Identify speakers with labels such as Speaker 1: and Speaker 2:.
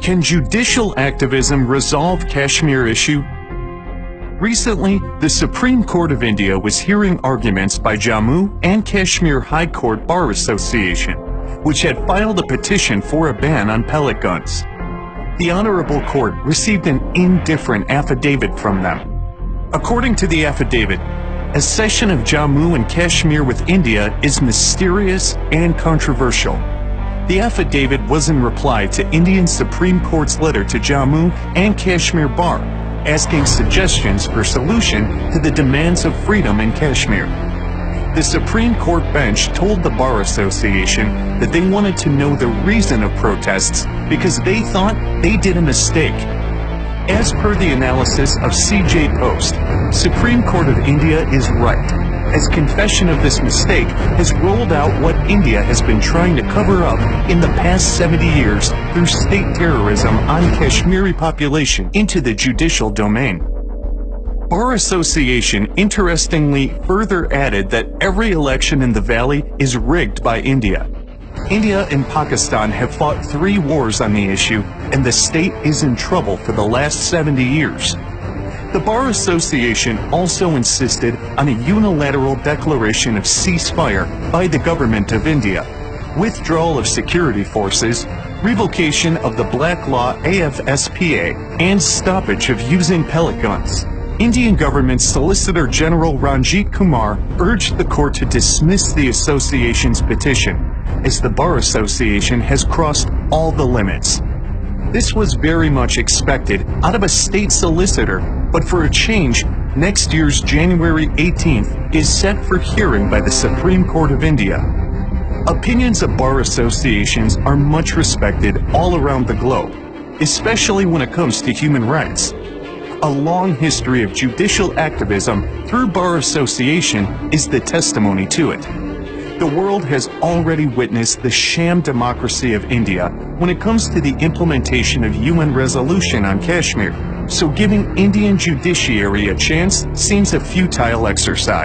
Speaker 1: Can judicial activism resolve Kashmir issue? Recently, the Supreme Court of India was hearing arguments by Jammu and Kashmir High Court Bar Association, which had filed a petition for a ban on pellet guns. The Honorable Court received an indifferent affidavit from them. According to the affidavit, a cession of Jammu and Kashmir with India is mysterious and controversial. The affidavit was in reply to Indian Supreme Court's letter to Jammu and Kashmir Bar, asking suggestions for solution to the demands of freedom in Kashmir. The Supreme Court bench told the Bar Association that they wanted to know the reason of protests because they thought they did a mistake. As per the analysis of CJ Post, Supreme Court of India is right, as confession of this mistake has rolled out what India has been trying to cover up in the past 70 years through state terrorism on Kashmiri population into the judicial domain. Bar Association interestingly further added that every election in the valley is rigged by India. India and Pakistan have fought 3 wars on the issue, and the state is in trouble for the last 70 years. The Bar Association also insisted on a unilateral declaration of ceasefire by the government of India, withdrawal of security forces, revocation of the Black Law AFSPA, and stoppage of using pellet guns. Indian government Solicitor General Ranjit Kumar urged the court to dismiss the association's petition, as the Bar Association has crossed all the limits. This was very much expected out of a state solicitor, but for a change, next year's January 18th is set for hearing by the Supreme Court of India. Opinions of bar associations are much respected all around the globe, especially when it comes to human rights. A long history of judicial activism through bar association is the testimony to it. The world has already witnessed the sham democracy of India when it comes to the implementation of UN resolution on Kashmir, so giving Indian judiciary a chance seems a futile exercise.